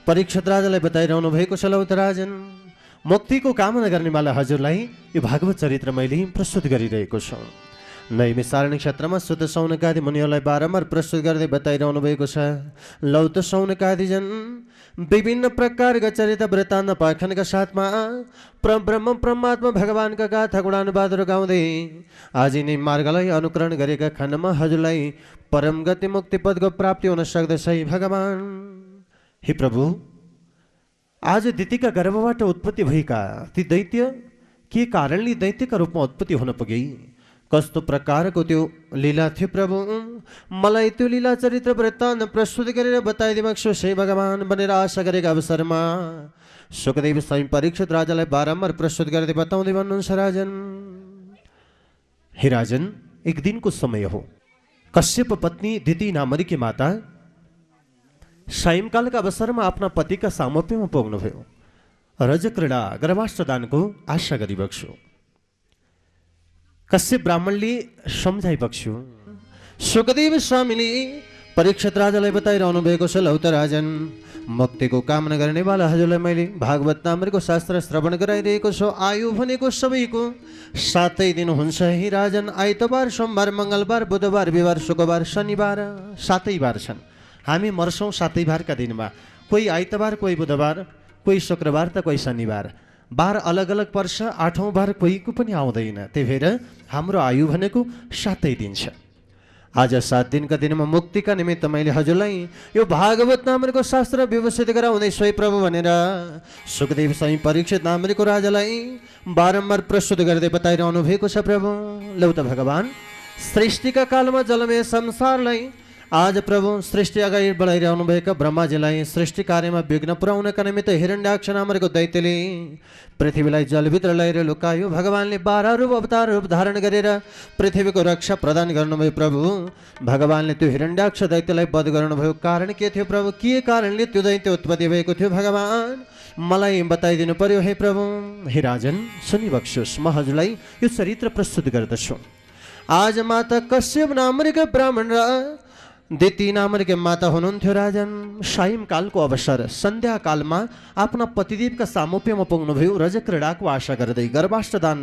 परीक्षित राजालाई बताइरहनु भएको छ। लौ त राजन, मुक्तिको कामना गर्नेवाला हजुरलाई यो भागवत चरित्र मैले प्रस्तुत गरिरहेको छु। नैमी सारणी क्षेत्रमा शुद्ध सौनकादि मुनिहरूलाई बारम्बार प्रस्तुत गर्दै बताइरहनु भएको छ। लौ त सौनकादिजन, विभिन्न प्रकारका चरित्र वृत्तान्त पाखनका साथमा ब्रह्म परमात्मा भगवानका गाथा गुणानुवादहरू गाउँदै आज नै मार्गलाई अनुकरण गरेका खण्डमा हजुरलाई परम गति मुक्ति पदको प्राप्ति हुन सक्दछ। भगवान, हे प्रभु, आज दितिका गर्भबाट उत्पत्ति भएका ती दैत्य के कारणले दैत्यका रूपमा उत्पत्ति हुन पुगे, कस्तो प्रकारको त्यो लीला थियो प्रभु, मलाई त्यो लीला चरित्र वृत्तान्त प्रस्तुत गरेर बताइदिनुहोस् हे भगवान भनेर आशा गरेका अवसरमा सुखदेव स्वयं परीक्षित राजालाई बारम्बार प्रस्तुत गर्दै बताउँदै भन्नुहुन्छ। राजन, हे राजन, एक दिनको समय हो। कश्यप पत्नी दिति नामरीकी माता सायंकालका अवसरमा आफ्ना पतिका सामप्यमा पुग्नुभयो। रजक्रीडा गर्भाष्टदानको आशा गरिबक्छु। कश्यप ब्राह्मणले सम्झाइबक्छु। सुखदेव स्वामीले परीक्षित राजालाई बताइरहनु भएको छ। लौ त राजन, मुक्तिको कामना गर्नेवाला हजुरलाई मैले भागवत नामको शास्त्र श्रवण गराइरहेको छु। आयु भनेको सबैको 7 दिन हुन्छ। हे राजन, आइतबार, सोमबार, मङ्गलबार, बुधबार, बिहिबार, शुक्रबार, शनिबार 7 बार छन्। हामी मर्छौँ 7 बारका दिनमा। कोही आइतबार, कोही बुधबार, कोही शुक्रबार त कोही शनिबार। बार अलग अलग पर्छ। 8औं बार कोहीको पनि आउँदैन। त्यही भएर हाम्रो आयु भनेको 7 दिन छ। आज 7 दिनका दिनमा मुक्तिका निमित्त मैले हजुरलाई यो भागवत नामको शास्त्र व्यवस्थित गराउँदैछु प्रभु भनेर सुखदेव स्वयं परीक्षित नामको राजालाई बारम्बार प्रस्तुत गर्दै बताइरहनु भएको छ। प्रभु, लौ त भगवान, सृष्टिका कालमा जलमय संसारलाई आज प्रभु सृष्टि अगाडि बढाइरहनु भएका ब्रह्माजीलाई सृष्टि कार्यमा विघ्न पुर्याउनका निमित्त हिरण्याक्ष नामको दैत्यले पृथ्वीलाई जलभित्र ल्याएर लुकायो। भगवानले 12 रूप अवतार रूप धारण गरेर पृथ्वीको रक्षा प्रदान गर्नुभयो। प्रभु, भगवानले त्यो हिरण्याक्ष दैत्यलाई वध गर्नुभयो। कारण के थियो प्रभु? के कारणले त्यो दैत्य उत्पत्ति भएको थियो? भगवान, मलाई बताइदिनु पर्यो। हे प्रभु, हे राजन, सुनिबक्सोस्, म हजुरलाई यो चरित्र प्रस्तुत गर्दछु। आज माता कश्यप नामका ब्राह्मण र दिति नामकी माता हुनुहुन्थ्यो। राजन, सायंकालको अवसर सन्ध्याकालमा आफ्ना पतिदेवका सामोप्यमा पुग्नुभयो रजक्रीडाको आशा गर्दै गर्भाष्टदान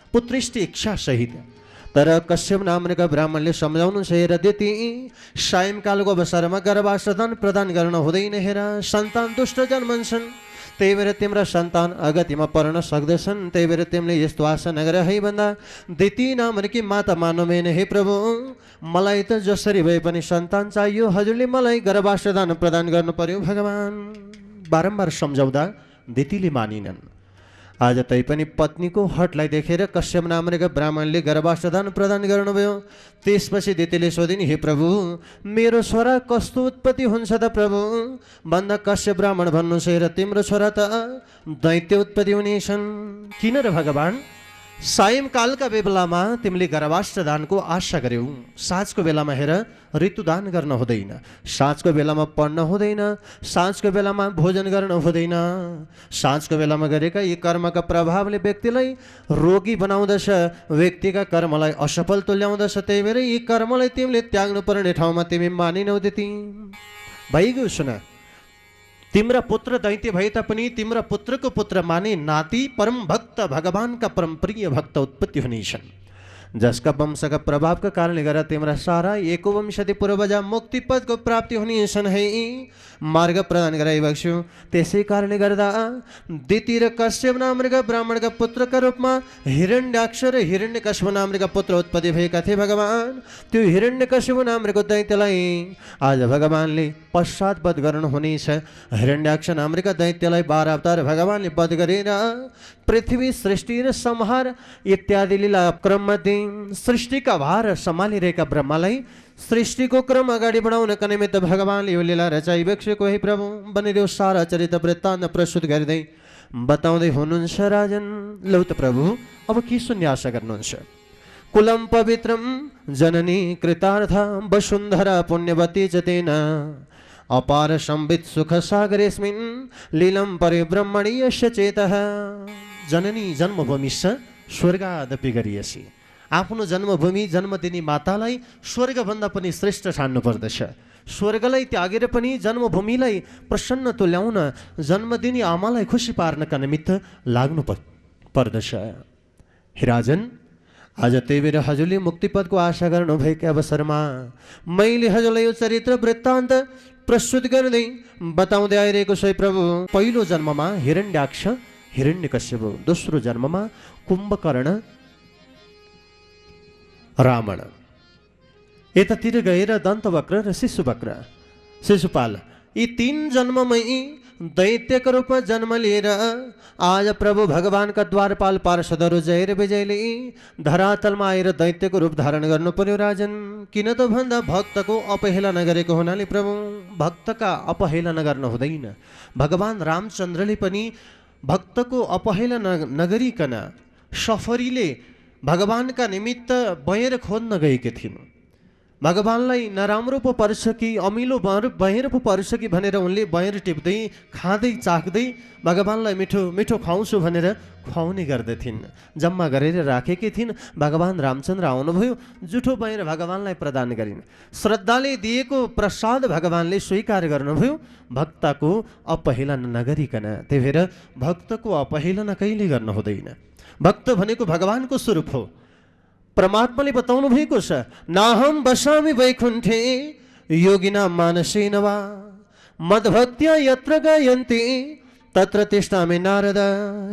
पुत्रेष्टि इच्छा सहित। तर कश्यप नामका ब्राह्मणले सम्झाउनुहुन्छ, हेर दिति, सायंकालको अवसरमा गर्भाष्टदान प्रदान गर्न हुँदैन। हेर, सन्तान दुष्ट जन्मन्छन्, त्यही भएर तिम्रा सन्तान अगतिमा पर्न सक्दछन्। त्यही भएर तिमीले यस्तो आशा नगर है भन्दा दिति नामकी माता मान्नुभएन। हे प्रभु, मलाई त जसरी भए पनि सन्तान चाहियो। हजुरले मलाई गर्भाष्टदान प्रदान गर्नु पर्यो। भगवान, बारम्बार सम्झाउँदा दितिले मानिनन्। आज तैपनि पत्नीको हटलाई देखेर कश्यप नामका ब्राह्मणले गर्भाष्टदान प्रदान गर्नुभयो। त्यसपछि दितिले सोधिन्, हे प्रभु, मेरो छोरा कस्तो उत्पत्ति हुन्छ त प्रभु भन्दा कश्यप ब्राह्मण भन्नुहुन्छ, हेर, तिम्रो छोरा त दैत्य उत्पत्ति हुनेछन्। किन र भगवान? सायंकालका बेलामा तिमीले गर्भाष्टदानको आशा गर्यौ। साँझको बेलामा हेर ऋतुदान गर्न हुँदैन, साँझको बेलामा पढ्न हुँदैन, साँझको बेलामा भोजन गर्न हुँदैन। साँझको बेलामा गरेका यी कर्मका प्रभावले व्यक्तिलाई रोगी बनाउँदछ, व्यक्तिका कर्मलाई असफल तुल्याउँदछ। त्यही भएर यी कर्मलाई तिमीले त्याग्नु पर्ने ठाउँमा तिमी मानिनौ। दिति, भइगयो, सुन, तिम्रा पुत्र दैत्य भए तापनि तिम्रा पुत्रको पुत्र माने नाति परम भक्त भगवानका परम प्रिय भक्त उत्पत्ति हुनेछन्, जसका वंशका प्रभावका कारणले गर्दा तिम्रा सारा एकवंशति पूर्वजा मुक्ति पदको प्राप्ति हुनेछन्। है, मार्ग प्रदान गराइबक्छु। त्यसै कारणले गर्दा दिति र कश्यप नामका ब्राह्मणका पुत्रका रूपमा हिरण्याक्ष र हिरण्यकश्यप नामका पुत्र उत्पत्ति भएका थिए। भगवान, त्यो हिरण्यकश्यप नामको दैत्यलाई आज भगवानले पश्चात वध गर्नुहुनेछ। हिरण्याक्ष नामका दैत्यलाई 12 अवतार भगवानले वध गरेर पृथ्वी सृष्टि र संहार इत्यादि लीला क्रममध्ये सृष्टिका भार सम्हालिरहेका ब्रह्मालाई सृष्टिको क्रम अगाडि बढाउनका निमित्त भगवानले यो लीला रचाइबक्सेको। हे प्रभु भनेर सारा चरित्र वृत्तान्त प्रस्तुत गर्दै बताउँदै हुनुहुन्छ। राजन, लौ त प्रभु, अब के सुन्ने आशा गर्नुहुन्छ? कुलम पवित्रम जननी कृतार्थ वसुन्धरा पुण्यवती च तेन अपार संवित सुख सागरेस्मिन् लीलम परिब्रह्मणि यस्य चेतः। जननी जन्मभूमिश्च स्वर्गादपि गरियसी। आफ्नो जन्मभूमि जन्म दिने मातालाई स्वर्गभन्दा पनि श्रेष्ठ ठान्नु पर्दछ। स्वर्गलाई त्यागेर पनि जन्मभूमिलाई प्रसन्न तुल्याउन जन्मदिनी आमालाई खुसी पार्नका निमित्त लाग्नु पर्दछ। हे राजन, आज त्यही बेर हजुरले मुक्तिपदको आशा गर्नुभएका अवसरमा मैले हजुरलाई यो चरित्र वृत्तान्त प्रस्तुत गर्दै बताउँदै आइरहेको छु। प्रभु, पहिलो जन्ममा हिरण्याक्ष हिरण्यकश्यप, दोस्रो जन्ममा कुम्भकर्ण रावण, यतातिर गएर दन्तवक्र र शिशुपाल, यी तीन जन्ममै दैत्यको रूपमा जन्म लिएर आज प्रभु भगवानका द्वारपाल पार्षदहरू जय र विजयले धरातलमा आएर दैत्यको रूप धारण गर्नु पर्यो। राजन, किन त भन्दा भक्तको अपहेलना गरेको हुनाले प्रभु भक्तका अपहेलना गर्न हुँदैन। भगवान रामचन्द्रले पनि भक्तको अपहेलना नगरिकन सफरीले भगवानका निमित्त बयर खोज्न गएकी थिइन्। भगवानलाई नराम्रो पो पर्छ कि अमिलो बयर पो पर्छ कि भनेर उनले बयर टिप्दै खाँदै चाख्दै भगवानलाई मिठो मिठो खुवाउँछु भनेर खुवाउने गर्दथिन्। जम्मा गरेर राखेकी थिइन्। भगवान रामचन्द्र आउनुभयो, जुठो बयर भगवानलाई प्रदान गरिन्। श्रद्धाले दिएको प्रसाद भगवानले स्वीकार गर्नुभयो, भक्तको अपहेलना नगरिकन। त्यही भएर भक्तको अपहेलना कहिले गर्नु हुँदैन। भक्त भनेको भगवानको स्वरूप हो। परमात्माले बताउनु भएको छ, नाहम बसामि वैकुण्ठे योगिना मानसेन वा मद्भक्त्या यत्र गायन्ति तत्र तिष्ठामि नारद।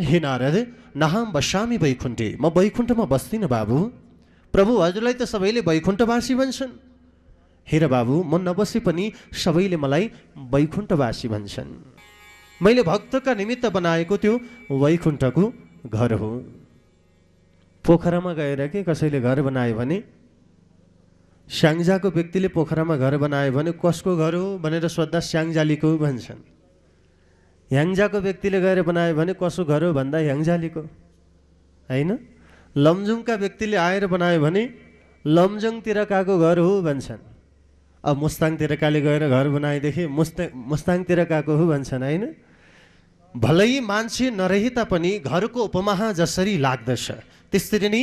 हे नारद, नाहम बसामि वैकुण्ठे, म वैकुण्ठमा बस्दिनँ बाबु। प्रभु, हजुरलाई त सबैले वैकुण्ठवासी भन्छन्। हेर बाबु, म नबसे पनि सबैले मलाई वैकुण्ठवासी भन्छन्। मैले भक्तका निमित्त बनाएको त्यो वैकुण्ठको घर हो। पोखरामा गएर के कसैले घर बनायो भने, स्याङ्जाको व्यक्तिले पोखरामा घर बनायो भने कसको घर हो भनेर सोद्धा स्याङ्जालीको भन्छन्। ह्याङ्जाको व्यक्तिले गएर बनायो भने कसको घर हो भन्दा ह्याङ्जालीको, होइन? लमजुङका व्यक्तिले आएर बनायो भने लमजुङतिर काको घर हो भन्छन्। अब मुस्ताङतिर काले गएर घर बनाएदेखि मुस्ताङतिर काको हो भन्छन्, होइन? भलै मान्छे नरहे तापनि घरको उपमाहा जसरी लाग्दछ, त्यसरी नै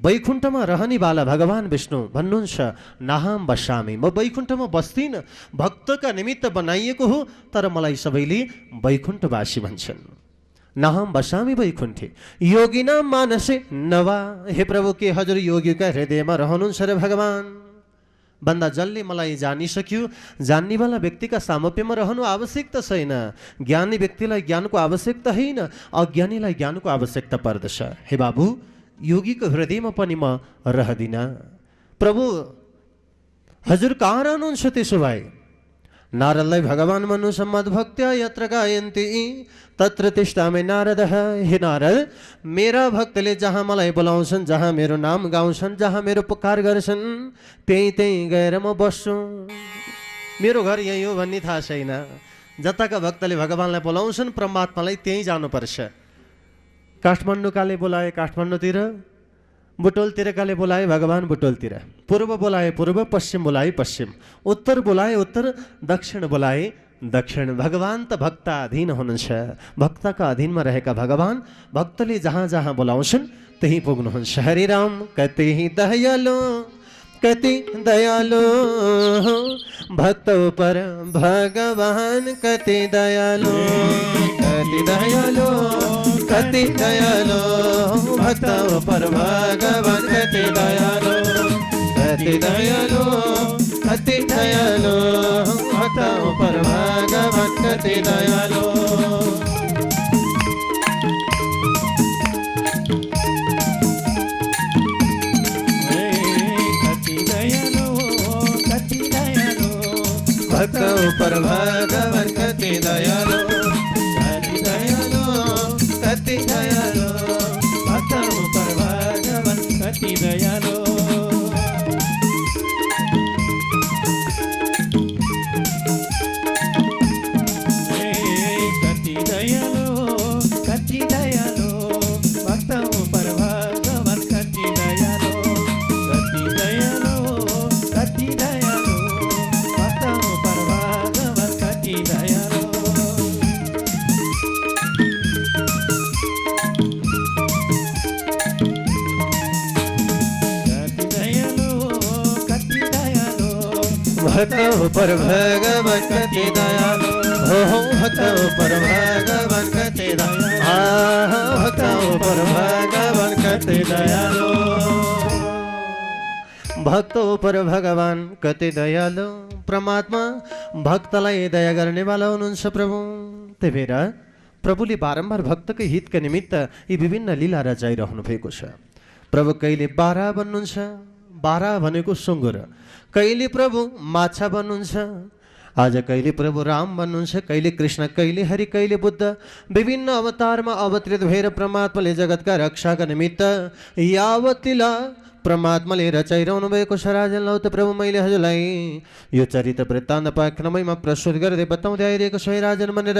वैकुण्ठमा रहनेवाला भगवान विष्णु भन्नुहुन्छ, नाहम बसामि, म वैकुण्ठमा बस्दिनँ। भक्तका निमित्त बनाइएको हो, तर मलाई सबैले वैकुण्ठवासी भन्छन्। नाहम बसामि वैकुण्ठे योगिना मानसे नवा। हे प्रभु, के हजुर योगीका हृदयमा रहनुहुन्छ र भगवान भन्दा जसले मलाई जानिसक्यो, जान्नेवाला व्यक्तिका सामप्यमा रहनु आवश्यकता छैन। ज्ञानी व्यक्तिलाई ज्ञानको आवश्यकता होइन, अज्ञानीलाई ज्ञानको आवश्यकता पर्दछ। हे बाबु, योगीको हृदयमा पनि म रहदिनँ। प्रभु, हजुर कहाँ रहनुहुन्छ त्यसो भए? नारदलाई भगवान भन्नुहुन्छ, मद्भक्त्या यत्र गायन्ति तत्र तिष्ठामि नारद। हे नारद, मेरा भक्तले जहाँ मलाई बोलाउँछन्, जहाँ मेरो नाम गाउँछन्, जहाँ मेरो पुकार गर्छन्, त्यहीँ गएर म बस्छु। मेरो घर यही हो भन्ने थाहा छैन। जताका भक्तले भगवानलाई बोलाउँछन्, परमात्मालाई त्यहीँ जानुपर्छ। काठमाडौँकाले बोलाए काठमाडौँतिर, बुटोलतिर काले बोलाए भगवान बुटोलतिर, पूर्व बोलाए पूर्व, पश्चिम बोलाए पश्चिम, उत्तर बोलाए उत्तर, दक्षिण बोलाए दक्षिण। भगवान त भक्ताधीन हुनुहुन्छ। भक्तका अधीनमा रहेका भगवान भक्तले जहाँ जहाँ बोलाउँछन् त्यहीँ पुग्नुहुन्छ। हरे राम कति दयालु, कति दयालु भक्त पर भगवान, कति दयालु, कति दयालु, कति दयालु भक्त पर भगवान, कति दयालु, कति दयालु, कति दयालु भक्त पर भगवान, कति दयालु। भक्त पर भगवान, कति दयालु, कति दयालु, कति दयालु भक्त पर भगवान, कति दयालु। भक्तों पर भगवान कति दयालु हो भक्तों पर भगवान कति दयालु भक्तों पर भगवान कति दयालु भक्तों पर भगवान कति दयालु परमात्मा भक्तलाई दया गर्नेवाला हुनुहुन्छ प्रभु। त्यही भएर प्रभुले बारम्बार भक्तकै हितका निमित्त यी विभिन्न लीला रचाइरहनु भएको छ। प्रभु कहिले बारा बन्नुहुन्छ, बारा भनेको सुँगुर, कहिले प्रभु माछा बन्नुहुन्छ, आज कहिले प्रभु राम बन्नुहुन्छ, कहिले कृष्ण, कहिले हरि, कहिले बुद्ध, विभिन्न अवतारमा अवतरित भएर परमात्माले जगतका रक्षाका निमित्त यावत लीला परमात्माले रचाइरहनु भएको छ। राजन लौ त प्रभु मैले हजुरलाई यो चरित्र वृत्तान्त पाख्रमैमा प्रस्तुत गर्दै बताउँदै आइरहेको छु। राजन भनेर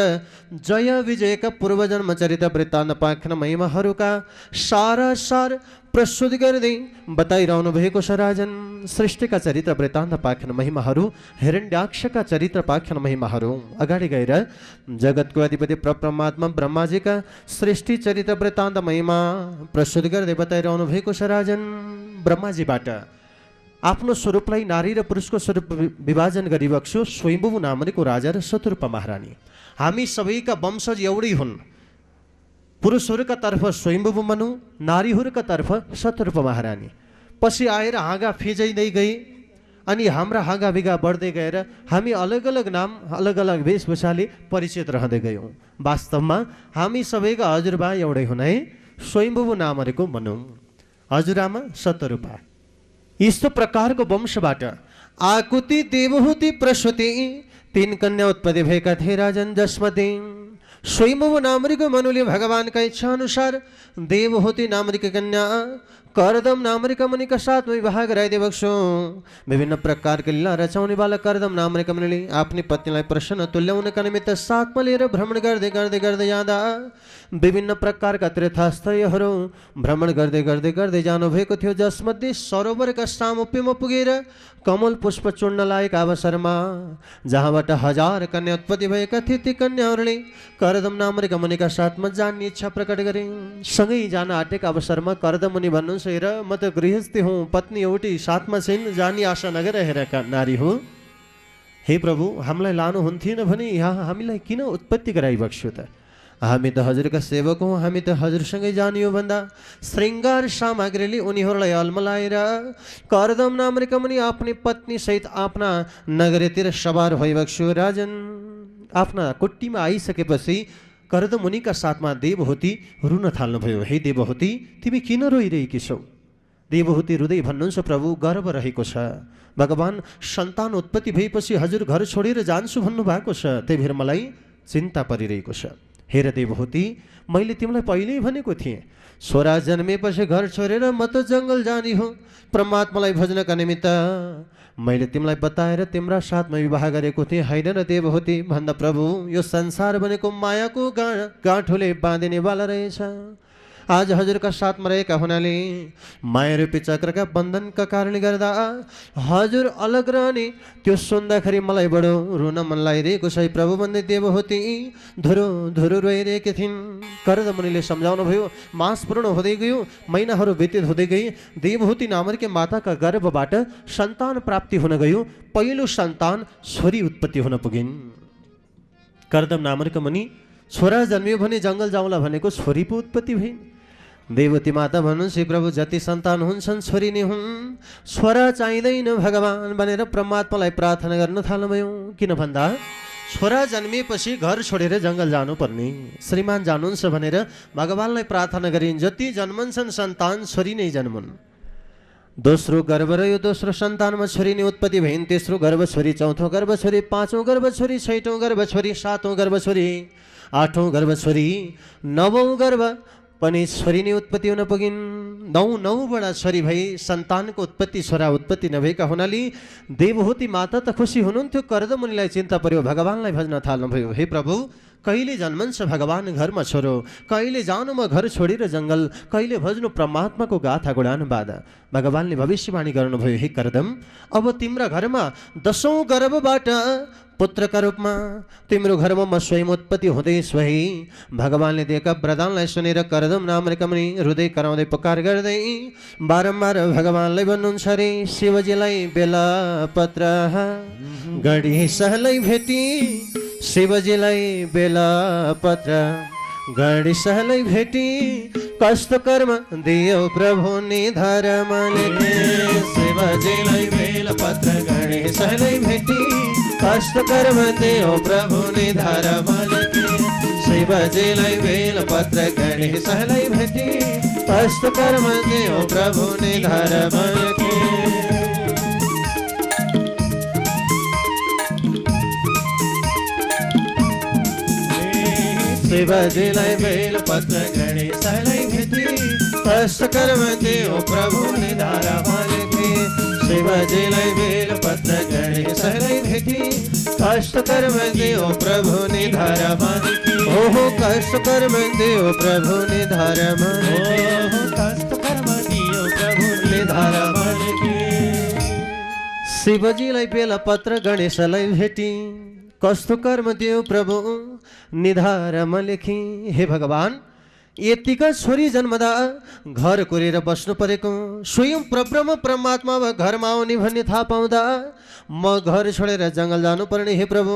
जय विजयका पूर्वजन्म चरित्र वृत्तान्त पाख्रमैमाहरूका सार प्रस्तुत गर्दै बताइरहनु भएको छ। राजन सृष्टिका चरित्र वृत्तान्त पाख्न महिमाहरू, हिरण्याक्षका चरित्र पाख्न महिमाहरू, अगाडि गएर जगतको अधिपति परमात्मा ब्रह्माजीका सृष्टि चरित्र वृत्तान्त महिमा प्रस्तुत गर्दै बताइरहनु भएको छ। राजन ब्रह्माजीबाट आफ्नो स्वरूपलाई नारी र पुरुषको स्वरूप विभाजन गरिबक्स्यो स्वयम्भू नामरीको राजा र शतरूपा महारानी। हामी सबैका वंशज एउटै हुन्, पुरुषहरूका तर्फ स्वयम्भू मनु, नारीहरूका तर्फ शतरूपा महारानी। पछि आएर हाँगा फिजाइँदै गई अनि हाम्रा हाँगा बिगा बढ्दै गएर हामी अलग अलग नाम अलग अलग वेशभूषाले परिचित रहँदै गयौँ। वास्तवमा हामी सबैका हजुरबा एउटै हुन् है, स्वयम्भू नामरीको मनु, हजुरआमा शतरूपा। यस्तो प्रकारको वंशबाट आकुति देवहूति प्रसूति तीन कन्या उत्पत्ति भएका थिए राजन, जसमध्ये स्वयम्भू नामरीको मनुले भगवानका इच्छा अनुसार देवहूति नामरीकी कन्या करदम नामरीका मुनिका साथ विवाह गराइदिएबक्सो। विभिन्न प्रकारका लीला रचाउने वाला करदम नामरीका मुनिले आफ्नी पत्नीलाई प्रसन्न तुल्याउनका निमित्त साथमा लिएर भ्रमण गर्दै गर्दै गर्दै जाँदा विभिन्न प्रकारका तीर्थस्थलहरू भ्रमण गर्दै गर्दै गर्दै जानुभएको थियो, जसमध्ये सरोवरका सामुप्यमा पुगेर कमल पुष्प चुड्न लागेका अवसरमा जहाँबाट 1000 कन्या उत्पत्ति भएका थिए ती कन्याहरूले करदम नामरीका मुनिका साथमा जाने इच्छा प्रकट गरे। सँगै जान आँटेका अवसरमा करदम मुनि भन्नुहुन्छ, हेर म त गृहस्थी हुँ, पत्नी एउटी साथमा छैन, जानी आशा नगरेका नारी हो। हे प्रभु हामीलाई लानुहुन्थेन भने यहाँ हामीलाई किन उत्पत्ति गराइबक्स्यो त? हामी त हजुरका सेवक हौँ, हामी त हजुरसँगै जानियो भन्दा श्रृङ्गार सामग्रीले उनीहरूलाई अल्मलाएर करदम नामरीका मुनि आफ्नी पत्नी सहित आफ्ना नगरीतिर सवार भइबक्स्यो। राजन आफ्ना कुट्टीमा आइसकेपछि करदम मुनिका साथमा देवहूति रुन थाल्नुभयो। हे देवहूति तिमी किन रोइरहेकी छौ? देवहूति रुँदै भन्नुहुन्छ, प्रभु गर्व रहेको छ, भगवान सन्तान उत्पत्ति भएपछि हजुर घर छोडेर जान्छु भन्नुभएको छ, त्यही भएर मलाई चिन्ता परिरहेको छ। हेर देवहूति मैले तिमीलाई पहिल्यै भनेको थिएँ, छोरा जन्मेपछि घर छोडेर म त जङ्गल जाने हो परमात्मालाई भज्नका निमित्त। मैले तिमीलाई बताएर तिम्रा साथमा विवाह गरेको थिएँ, होइन र देवहूति? भन्दा प्रभु यो संसार भनेको मायाको गाँठोले बाँधिनेवाला रहेछ। आज हजुरका साथमा रहेका हुनाले माया रूपी चक्रका बन्धनका कारणले गर्दा हजुर अलग रहने त्यो सुन्दाखेरि मलाई बडो रुन मन लागिरहेको छ प्रभु भन्दै देवहूति धुरो धुरो रोइरहेकी थिइन्। करदम मुनिले सम्झाउनु भयो। मास पूर्ण हुँदै गयो, महिनाहरू व्यतीत हुँदै गई। देवहूति नामरीकी माताका गर्भबाट सन्तान प्राप्ति हुन गयो। पहिलो सन्तान छोरी उत्पत्ति हुन पुगिन्। करदम नामरीका मुनि छोरा जन्मियो भने जङ्गल जाउँला भनेको छोरी पो उत्पत्ति भइन्। देवती माता भन्नुहुन्छ, प्रभु जति सन्तान हुन्छन् छोरी नै हुन्, छोरा चाहिँदैन भगवान भनेर परमात्मालाई प्रार्थना गर्न थाल्नुभयो। किन भन्दा छोरा जन्मिएपछि घर छोडेर जङ्गल जानुपर्ने, श्रीमान जानुहुन्छ भनेर भगवानलाई प्रार्थना गरिन्। जति जन्मन्छन् सन्तान छोरी नै जन्मन्। दोस्रो गर्भ रह्यो, दोस्रो सन्तानमा छोरी नै उत्पत्ति भइन्। तेस्रो गर्भ छोरी, चौथो गर्भ छोरी, पाँचौँ गर्भ छोरी, छैटौँ गर्भ छोरी, सातौँ गर्भ छोरी, आठौँ गर्भ छोरी, नवौँ गर्भ पनि छोरी नै उत्पत्ति हुन पुगिन्। नौबाट छोरी भई सन्तानको उत्पत्ति छोरा उत्पत्ति नभएका हुनाले देवहूति माता त खुसी हुनुहुन्थ्यो। करदम मुनिलाई चिन्ता पर्यो, भगवानलाई भज्न थाल्नुभयो। हे प्रभु कहिले जन्मन्छ भगवान घरमा छोरो, कहिले जानु म घर छोडेर जङ्गल, कहिले भज्नु परमात्माको गाथा गुणान बाधा। भगवानले भविष्यवाणी गर्नुभयो, हे करदम अब तिम्रा घरमा 10औँ गर्भबाट पुत्रका रूपमा तिम्रो घरमा म स्वयं उत्पत्ति हुँदैछु है। भगवानले दिएका वरदानलाई सुनेर करदम नाम कमनी हृदय कराउँदै पुकार गर्दै बारम्बार भगवानलाई भन्नुहुन्छ रे शिवजीलाई बेला पत्र गणेशलाई भेटी शिवजीलाई बेला पत्र गणेशलाई भेटी कस्तो कर्म दियो प्रभु निधारमा लेखे शिवजीलाई बेला पत्र गणेशलाई भेटी कस्तो कर्म दियो प्रभु निधारमा लेखे शिवजीलाई बेला पत्र गणेशलाई भेटी कस्तो कर्म दियो प्रभु निधारमा लेखे शिवजीलाई बेल पत्र गणेशलाई भेटी कष्ट कर्म दियो प्रभु निधारमा लेखे शिवजीलाई बेल पत्र गणेशलाई भेटी कष्ट कर्म दियो प्रभु निधारमा लेखे ओहो कष्ट कर्म दियो प्रभु निधारमा ओहो कष्ट कर्म दियो प्रभु निधारमा लेखे शिवजीलाई बेल पत्र गणेशलाई भेटी कस्तो कर्म दियो प्रभु निधारमा लेखी। हे भगवान यतिका छोरी जन्मदा घर कोरेर बस्नु परेको स्वयं परब्रह्म परमात्मा घरमा आउने भन्ने थाहा पाउँदा म घर छोडेर जङ्गल जानुपर्ने। हे प्रभु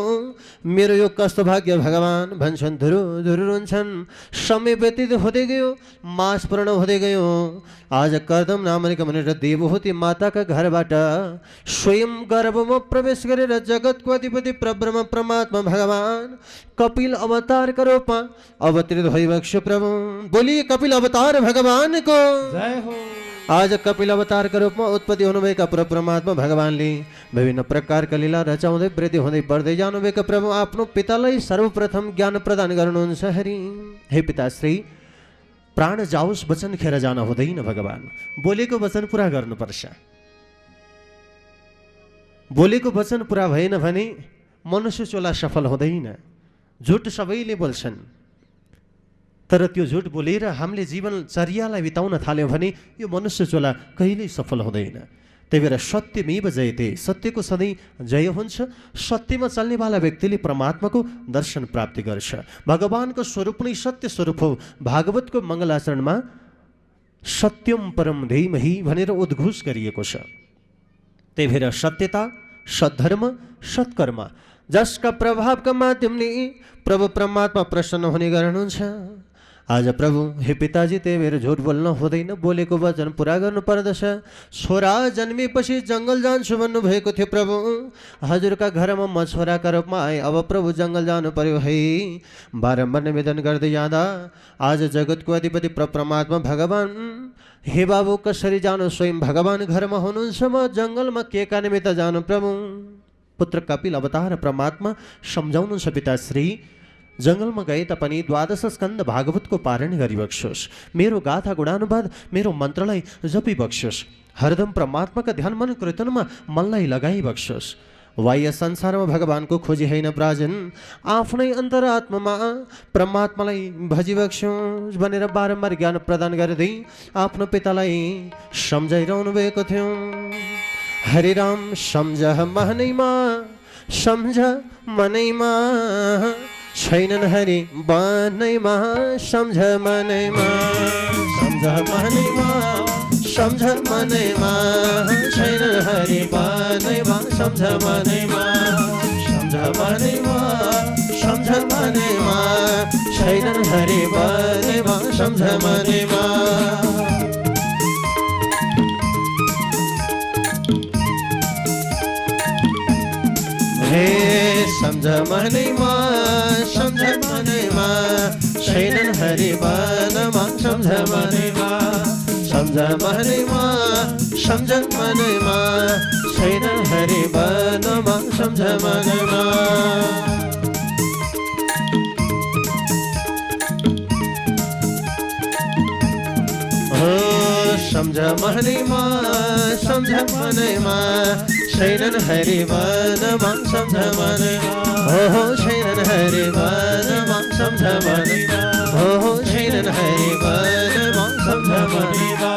मेरो यो कस्तो भाग्य भगवान भन्छन् धुरु धुरु रुन्छन्। समय व्यतीत हुँदै गयो मास पूर्ण हुँदै गयो। आज करदम नामक भनेर देवहूति माताका घरबाट स्वयं गर्भमा प्रवेश गरेर जगतको अधिपति परब्रह्म परमात्मा भगवान कपिल अवतारका रूपमा अवतरित भइबक्ष्यो। प्रभु बोलिए कपिल अवतार भगवान को जय हो। आज कपिल अवतारका रूपमा उत्पत्ति हुनुभएका परमात्मा भगवानले विभिन्न प्रकारका लीला रचाउँदै वृद्धि हुँदै बढ्दै जानुभएका प्रभु आफ्नो पितालाई सर्वप्रथम ज्ञान प्रदान गर्नुहुन्छ हरि। हे पिताश्री प्राण जाओस् वचन खेर जान हुँदैन भगवान। बोलेको वचन पुरा गर्नुपर्छ। बोलेको वचन पुरा भएन भने मनुष्य चोला सफल हुँदैन। झुट सबैले बोल्छन् तर त्यो झुट बोलेर हामीले जीवनचर्यालाई बिताउन थाल्यौँ भने यो मनुष्य चोला कहिल्यै सफल हुँदैन। त्यही भएर सत्यमेव जयते सत्यको सधैँ जय हुन्छ। सत्यमा चल्नेवाला व्यक्तिले परमात्माको दर्शन प्राप्ति गर्छ। भगवानको स्वरूप नै सत्य स्वरूप हो। भागवतको मङ्गलाचरणमा सत्यम परम धीमहि भनेर उद्घोष गरिएको छ। त्यही भएर सत्यता सद्धर्म सत्कर्म जसका प्रभावका माध्यमले प्रभु परमात्मा प्रसन्न हुने गर्नुहुन्छ। आज प्रभु हे पिताजी त्यही भएर झुट बोल्न हुँदैन। बोलेको वचन पुरा गर्नु पर्दछ। छोरा जन्मेपछि जङ्गल जान्छु भन्नुभएको थियो प्रभु। हजुरका घरमा म छोराका रूपमा आएँ। अब प्रभु जङ्गल जानु पर्यो है। बारम्बार निवेदन गर्दै जाँदा आज जगतको अधिपति परमात्मा भगवान हे बाबु कसरी जानु स्वयं भगवान घरमा हुनुहुन्छ। म जङ्गलमा के का निमित्त जानु प्रभु। पुत्र कपिल अवतार परमात्मा सम्झाउनुहुन्छ पिताश्री जङ्गलमा गए तापनि 12 स्कन्द भागवतको पारण गरिबक्सोस्। मेरो गाथा गुणानुवाद मेरो मन्त्रलाई जपिबक्सोस्। हरदम परमात्माका ध्यान मन कीर्तनमा मनलाई लगाइबक्सोस्। बाह्य संसारमा भगवानको खोजी होइन प्राजन आफ्नै अन्तरात्मामा परमात्मालाई भजिबक्सोस् भनेर बारम्बार ज्ञान प्रदान गर्दै आफ्नो पितालाई सम्झाइरहनु भएको थियो। हरे राम सम्झ मनैमा सम्झ मनैमा छैनन् हरि बनैमा सम्झ मनैमा सम्झ मनैमा सम्झ मनैमा छैनन् हरि बनैमा सम्झ मनैमा सम्झ मनैमा सम्झ मनैमा छैनन् हरि बनैमा सम्झ मनैमा। हे सम्झ मनैमा सम्झ मनैमा छैनन् हरि बनमा सम्झ मनैमा सम्झ मनैमा सम्झ मनैमा छैनन् हरि बनमा सम्झ मनैमा। सम्झ मनैमा सम्झ मनैमा छैनन् हरि बनमा सम्झ मनैमा हो छैनन् हरि बनमा सम्झ मनैमा हो छैनन् हरि बनमा सम्झ मनैमा।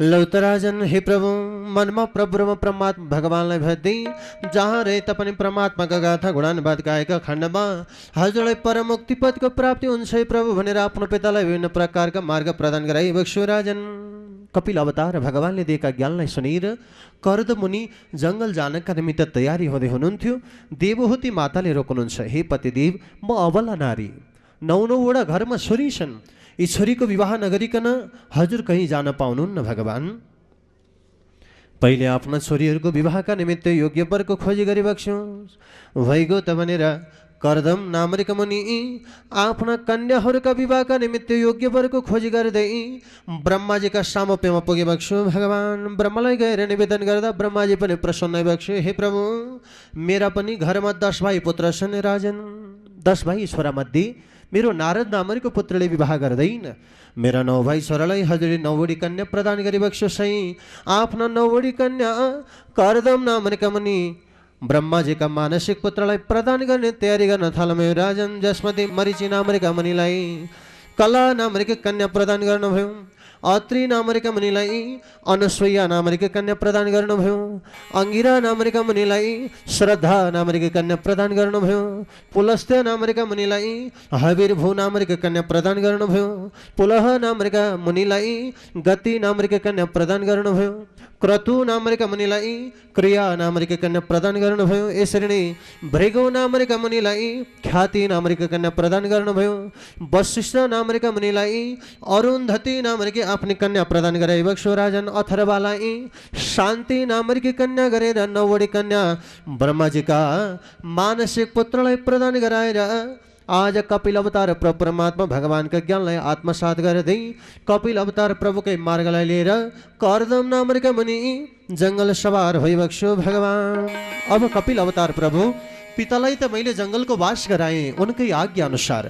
लौतराजन हे प्रभु मनमा प्रब्रह्म परमात्मा भगवानलाई भेट्दै जहाँ रहे तापनि परमात्माका गाथा गुणानुवाद गाएका खण्डमा हजुरलाई परम मुक्ति पदको प्राप्ति हुन्छ है प्रभु भनेर आफ्नो पितालाई विभिन्न प्रकारका मार्ग प्रदान गराई शिवराजन। कपिल अवतार भगवानले दिएका ज्ञानलाई सुनेर कर्द मुनि जङ्गल जानका निमित्त तयारी हुँदै हुनुहुन्थ्यो। देवहूति माताले रोक्नुहुन्छ, हे पतिदेव म अबला नारी, 9 घरमा छोरी छन्, यी छोरीको विवाह नगरिकन हजुर कहीँ जान पाउनुहुन्न भगवान। पहिले आफ्ना छोरीहरूको विवाहका निमित्त योग्य वरको खोजी गरिबक्स्योस्। भइगयो त भनेर कर्दम नामक मुनि आफ्ना कन्याहरूका विवाहका निमित्त योग्य वरको खोजी गर्दै ब्रह्माजीका सामोप्यमा पुगेबक्स्यो। भगवान ब्रह्मालाई गएर निवेदन गर्दा ब्रह्माजी पनि प्रसन्न भइबक्स्यो। हे प्रभु मेरा पनि घरमा 10 भाइ पुत्र छन् राजन, 10 भाइ छोरामध्ये मेरो नारद नामक पुत्रले विवाह गर्दैन। मेरा 9 भाइ छोरालाई हजुरले 9 कन्या प्रदान गरिबक्स्यो। सही आफ्ना 9 कन्या कर्दम नामक मुनि ब्रह्माजीका मानसिक पुत्रलाई प्रदान गर्ने तयारी गर्न थाल्नुभयो राजन। जसमध्ये मरीचि नामक मुनिलाई कला नामक कन्या प्रदान गर्नुभयो, अत्रि नामक मुनिलाई अनुसुया नामक कन्या प्रदान गर्नुभयो, अंगिरा नामक मुनिलाई श्रद्धा नामक कन्या प्रदान गर्नुभयो, पुलस्त्य नामक मुनिलाई हवीरभू नामक कन्या प्रदान गर्नुभयो, पुलह नामक मुनिलाई गति नामक कन्या प्रदान गर्नुभयो, क्रतु नामक मुनिलाई क्रिया नामक कन्या प्रदान गर्नुभयो। यसरी नै भृगु नामक मुनिलाई ख्याति नामक कन्या प्रदान गर्नुभयो, वशिष्ठ नामक मुनिलाई अरुन्धति नामक आफ्नी कन्या प्रदान गराइबक्स्यो राजन। अथर्वलाई शान्ति नामक कन्या गरेर 9 कन्या ब्रह्माजीका मानसिक पुत्रलाई प्रदान गराएर आज कपिल अवतार प्रभु परमात्मा भगवानका ज्ञानलाई आत्मसात गर्दै कपिल अवतार प्रभुकै मार्गलाई लिएर कर्दम नामक मुनि जङ्गल सवार भइबक्स्यो भगवान। अब कपिल अवतार प्रभु पितालाई त मैले जङ्गलको वास गराएँ उनकै आज्ञा अनुसार,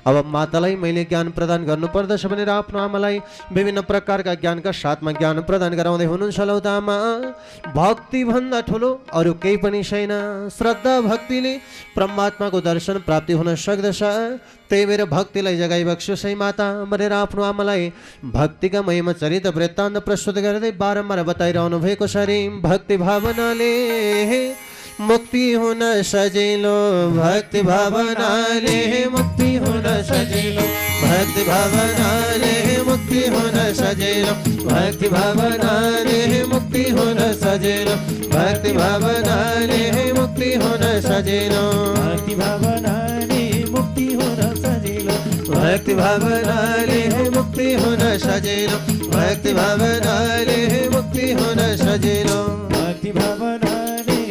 अब मातालाई मैले ज्ञान प्रदान गर्नुपर्दछ भनेर आफ्नो आमालाई विभिन्न प्रकारका ज्ञानका साथमा ज्ञान प्रदान गराउँदै हुनुहुन्छ। लौतामा भक्ति भन्दा ठुलो अरू केही पनि छैन। श्रद्धा भक्तिले परमात्माको दर्शन प्राप्ति हुन सक्दछ, त्यही भएर भक्तिलाई जगाइबक्स्यो सही माता भनेर आफ्नो आमालाई भक्तिका महिमा चरित वृत्तान्त प्रस्तुत गर्दै बारम्बार बताइरहनु भएको छ। रे भक्ति भावनाले मुक्ति हुन सजिलो, भक्ति भावनाले मुक्ति हुन सजिलो, भक्ति भावनाले मुक्ति हुन सजिलो, भक्ति भावनाले मुक्ति हुन सजिलो, भक्ति भावनाले मुक्ति हुन सजिलो, भक्ति भावनाले मुक्ति हुन सजिलो, भक्ति भावनाले मुक्ति हुन सजिलो, भक्ति भावनाले मुक्ति हुन सजिलो, भक्ति भावनाले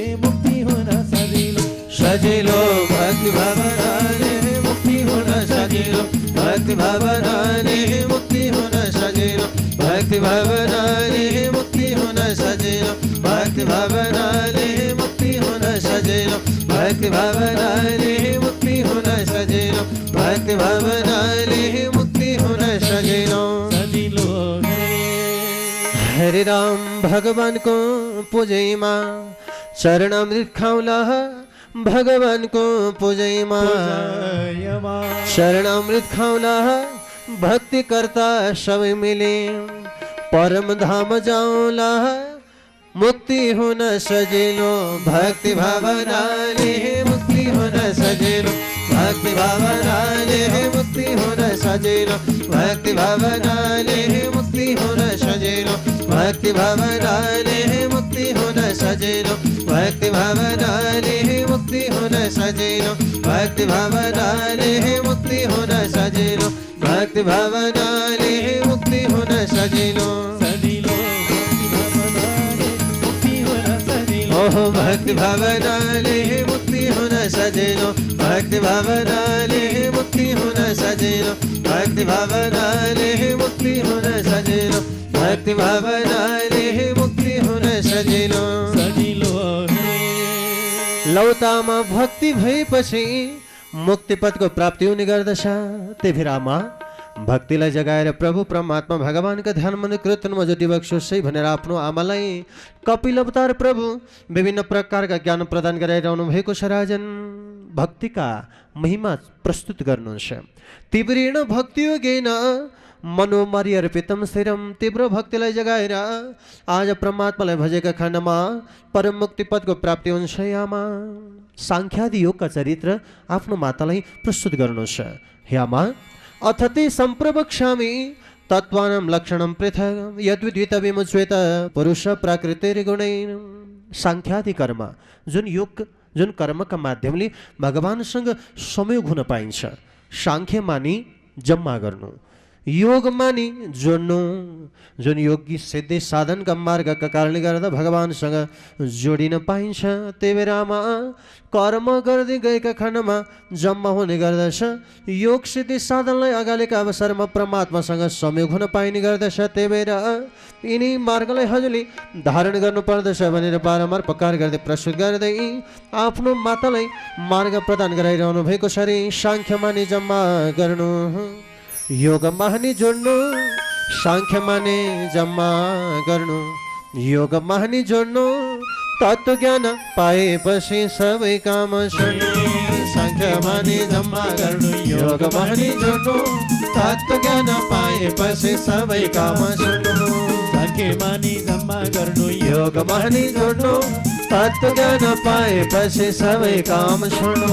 सजिलो, भक्ति भावनाले मुक्ति हुन सजिलो, भक्ति भावनाले मुक्ति हुन सजिलो, भक्ति भावनाले मुक्ति हुन सजिलो, भक्ति भावनाले मुक्ति हुन सजिलो, भक्ति भावनाले मुक्ति हुन सजिलो, भक्ति भावनाले मुक्ति हुन सजिलो सजिलो। हरे राम भगवान को पूजैमा चरणामृत खाउला, भगवान को पूजैमा शरणामृत खाउला, भक्ति करता सब मिले परम धाम जाऊला, मुक्ति हुन सजिलो, भक्ति भावनाले मुक्ति हुन सजिलो, भक्ति भावनाले मुक्ति हुन सजिलो, भक्ति भावनाले मुक्ति हुन सजिलो, भक्ति भावनाले मुक्ति हुन सजिलो, भक्ति भावनाले मुक्ति हुन सजिलो, भक्ति भावनाले मुक्ति हुन सजिलो, भक्ति भावनाले मुक्ति हुन सजिलो सजिलो, ओहो भक्ति भावनाले मुक्ति हुन सजिलो, भक्ति भावनाले मुक्ति हुन सजिलो, भक्ति भावनाले मुक्ति हुन सजिलो, भक्ति भावनाले मुक्ति हुन सजिलो सजिलो। लौतामा भक्ति भएपछि मुक्ति पदको प्राप्ति हुने गर्दछ। त्यही भएर आमा भक्तिलाई जगाएर प्रभु परमात्मा भगवानका ध्यान मन कीर्तनमा जुटी बक्सोस् है भनेर आफ्नो आमालाई कपिल अवतार प्रभु विभिन्न प्रकारका ज्ञान प्रदान गराइरहनु भएको छ राजन। भक्तिका महिमा प्रस्तुत गर्नुहुन्छ। तीव्रेण भक्तियोगेन मनोमरि अर्पितम स्थिरम। तीव्र भक्तिलाई जगाएर आज परमात्मालाई भजेका खण्डमा परम मुक्ति पदको प्राप्ति हुन्छ। आमा सांख्यादि योगका चरित्र आफ्नो मातालाई प्रस्तुत गर्नुहुन्छ। हे आमा अथ ते सम्प्रवक्ष्यामि तत्त्वानां लक्षणं पृथक् यद्विद्वित विमुच्येत पुरुष प्राकृतिर्गुणैः। सांख्यादि कर्म जुन कर्मका माध्यमले भगवानसँग संयोग हुन पाइन्छ। सांख्य मानि जम्मा गर्नु, योग मानि जोड्नु। जुन योगी सिद्धि साधनका मार्गका कारणले गर्दा भगवानसँग जोडिन पाइन्छ। त्यही भएर आमा कर्म गर्दै गएका खण्डमा जम्मा हुने गर्दछ। योग सिद्धि साधनलाई अगाडिका अवसरमा परमात्मासँग संयोग हुन पाइने गर्दछ। त्यही भएर यिनी मार्गलाई हजुरले धारण गर्नुपर्दछ भनेर बारम्बार पकार गर्दै प्रस्तुत गर्दै आफ्नो मातालाई मार्ग प्रदान गराइरहनु भएको छ। रे सांख्य मानि जम्मा गर्नु, योग मानि जोड्नु, सांख्य माने जम्मा गर्नु, योग मानि जोड्नु। तत्व ज्ञान पाएपछि सबै काम छोड्नु। सांख्य मानि जम्मा गर्नु, योग मानि जोड्नु। तत्व ज्ञान पाएपछि सबै काम छोड्नु। सांख्य मानि जम्मा गर्नु, योग मानि जोड्नु। तत्व ज्ञान पाएपछि सबै काम छोड्नु।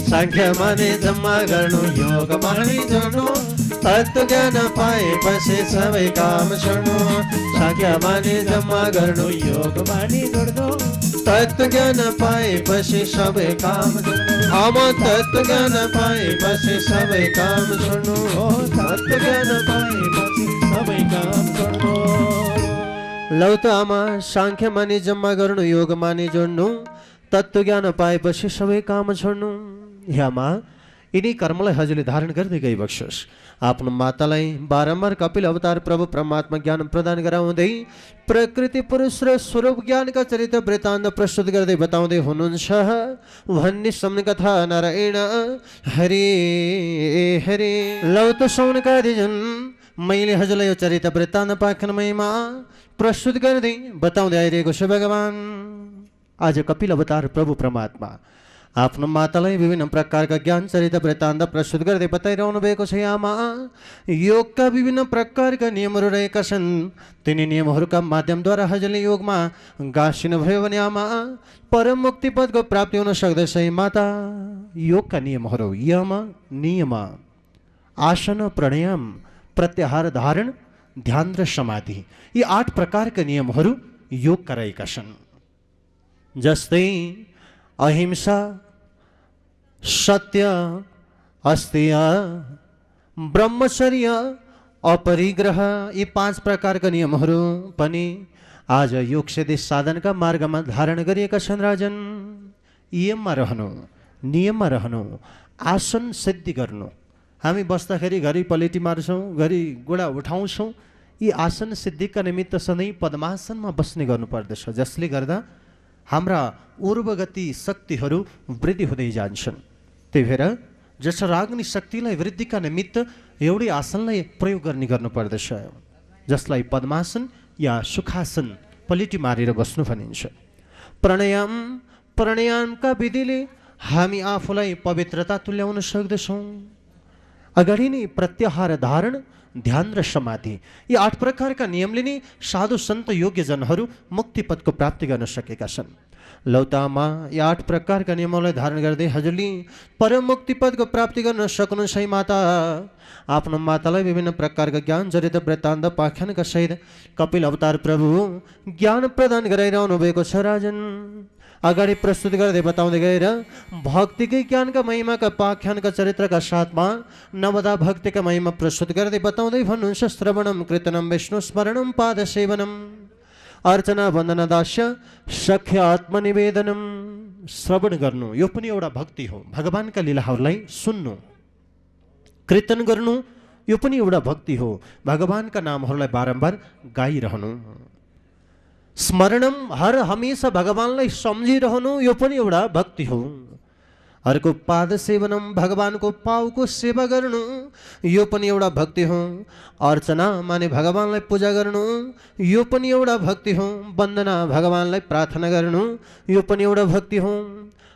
सांख्य माने जम्मा गर्नु, योग मानि जोड्नु। तत्व ज्ञान पाएपछि सबै काम छोड्नु। सांख्य माने जम्मा गर्नु, योग मानि जोड्नु। तत्व ज्ञान पाएपछि सबै काम छोड्नु। आमा तत्व ज्ञान पाएपछि सबै काम छोड्नु। तत्व ज्ञान पाएपछि सबै काम छोड्नु। लौ त आमा सांख्य मानि जम्मा गर्नु, योग मानि जोड्नु। तत्व ज्ञान पाएपछि सबै काम छोड्नु। हे आमा यिनी कर्मलाई हजुरले धारण गर्दै गइबक्सोस्। आफ्नो मातालाई बारम्बार कपिल अवतार प्रभु परमात्मा ज्ञान प्रदान गराउँदै प्रकृति पुरुष र स्वरूप ज्ञानका चरित्र वृत्तान्त प्रस्तुत गर्दै बताउँदै हुनुहुन्छ। भन्ने सम्न कथा नारायण हरे हरे। लौ त सौनकादि जुन मैले हजुरलाई यो चरित्र वृत्तान्त पाखन महिमा प्रस्तुत गर्दै बताउँदै आइरहेको छु। भगवान आज कपिल अवतार प्रभु परमात्मा आफ्नो मातालाई विभिन्न प्रकारका ज्ञान चरित्र वृत्तान्त प्रस्तुत गर्दै बताइरहनु भएको छ। आमा योगका विभिन्न प्रकारका नियमहरू रहेका छन्। तिनी नियमहरूका माध्यमद्वारा हजुरले योगमा गाँसिनुभयो भने आमा परम मुक्ति पदको प्राप्ति हुन सक्दछ। माता योगका नियमहरू यम नियम आसन प्राणायाम प्रत्याहार धारण ध्यान र समाधि, यी 8 प्रकारका नियमहरू योगका रहेका छन्। जस्तै अहिंसा, सत्य, अस्तेय, ब्रह्मचर्य, अपरिग्रह, यी 5 प्रकारका नियमहरू पनि आज योग सिद्धि साधनका मार्गमा धारण गरिएका छन्। राजन नियममा रहनु, नियममा रहनु, आसन सिद्धि गर्नु। हामी बस्दाखेरि घरि पलेटी मार्छौँ, घरि गोडा उठाउँछौँ। यी आसन सिद्धिका निमित्त सधैँ पद्मासनमा बस्ने गर्नुपर्दछ, जसले गर्दा हाम्रा ऊर्वगति शक्तिहरू वृद्धि हुँदै जान्छन्। त्यही भएर जठराग्नि शक्तिलाई वृद्धिका निमित्त एउटै आसनलाई प्रयोग गर्नुपर्दछ, जसलाई पद्मासन या सुखासन पलेटी मारेर बस्नु भनिन्छ। प्राणायामका विधिले हामी आफूलाई पवित्रता तुल्याउन सक्दछौँ। अगाडि नै प्रत्याहार धारण ध्यान र समाधि, यी 8 प्रकारका नियमले नै साधु सन्त योग्यजनहरू मुक्ति पदको प्राप्ति गर्न सकेका छन्। लौतामा यी 8 प्रकारका नियमलाई धारण गर्दै हजुरले परम मुक्ति पदको प्राप्ति गर्न सक्नुहुन्छ। माता आफ्नो मातालाई विभिन्न प्रकारका ज्ञान चरित्र वृत्तान्त पाख्यानका सहित कपिल अवतार प्रभु ज्ञान प्रदान गराइरहनु भएको छ। राजन अगाडि प्रस्तुत गर्दै बताउँदै गएर भक्तिकै ज्ञानका महिमाका पाख्यानका चरित्रका साथमा नवदा भक्तिका महिमा प्रस्तुत गर्दै बताउँदै भन्नुहुन्छ। श्रवणम कीर्तनम विष्णु स्मरणम पाद सेवनम अर्चना वन्दना दास्य सख्य आत्मनिवेदनम। श्रवण गर्नु यो पनि एउटा भक्ति हो, भगवानका लीलाहरूलाई सुन्नु। कीर्तन गर्नु यो पनि एउटा भक्ति हो, भगवानका नामहरूलाई बारम्बार गाइरहनु। स्मरणम हर हमेशा भगवानलाई सम्झिरहनु यो पनि एउटा भक्ति हो। अर्को पाद सेवनम भगवानको पाउको सेवा गर्नु यो पनि एउटा भक्ति हो। अर्चना माने भगवानलाई पूजा गर्नु यो पनि एउटा भक्ति हो। वन्दना भगवानलाई प्रार्थना गर्नु यो पनि एउटा भक्ति हो।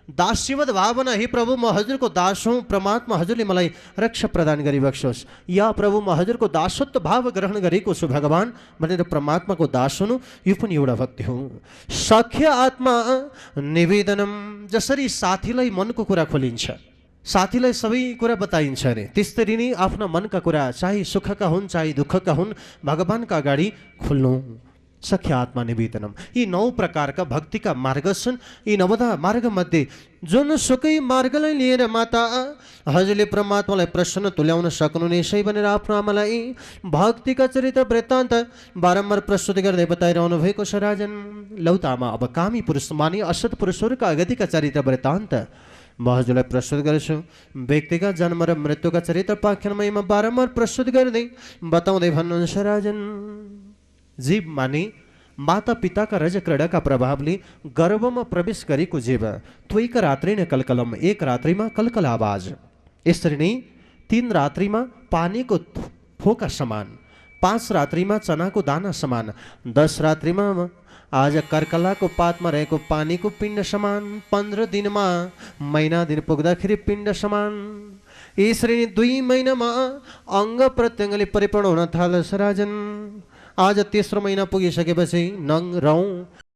दास्यवद भावना, हे प्रभु म हजुरको दास हुँ, परमात्मा हजुरले मलाई रक्षा प्रदान गरिबक्सोस्। या प्रभु म हजुरको दासत्व भाव ग्रहण गरेको छु भगवान भनेर परमात्माको दास हुनु यो पनि एउटा भक्ति हो। सख्य आत्मा निवेदनम, जसरी साथीलाई मनको कुरा खोलिन्छ, साथीलाई सबै कुरा बताइन्छ अरे, त्यसरी नै आफ्ना मनका कुरा चाहे सुखका हुन् चाहे दुःखका हुन् भगवानका अगाडि खोल्नु। सख्य आत्मा निवेदनम, यी 9 प्रकारका भक्तिका मार्ग छन्। यी 9 मार्गमध्ये जुन सुकै मार्गलाई लिएर माता हजुरले परमात्मालाई प्रसन्न तुल्याउन सक्नुहुने यसै भनेर आफ्नो आमालाई भक्तिका चरित्र वृत्तान्त बारम्बार प्रस्तुति गर्दै बताइरहनु भएको छ राजन। लौ त आमा, अब कामी पुरुष माने असत पुरुषहरूका अगतिका चरित्र वृत्तान्त म हजुरलाई प्रस्तुत गर्छु। व्यक्तिका जन्म र मृत्युका चरित्र पाख्यानमा बारम्बार प्रस्तुत गर्दै बताउँदै भन्नुहुन्छ राजन। जीव माने माता पिताका रज क्रीडाका प्रभावले गर्भमा प्रवेश गरेको जीव। त्वैक रात्रि न कलकलम, एक रात्रिमा कलकल आवाज। यसरी नै 3 रात्रिमा पानीको फोका समान, 5 रात्रिमा चनाको दाना समान, 10 रात्रिमा आज कर्कलाको पातमा रहेको पानीको पिण्ड समान, 15 दिनमा महिना दिन पुग्दाखेरि पिण्ड समान। यसरी नै 2 महिनामा अङ्ग प्रत्यङ्गले परिपूर्ण हुन थाल्छ राजन। आज तेस्रो महिना पुगिसकेपछि नङ रौँ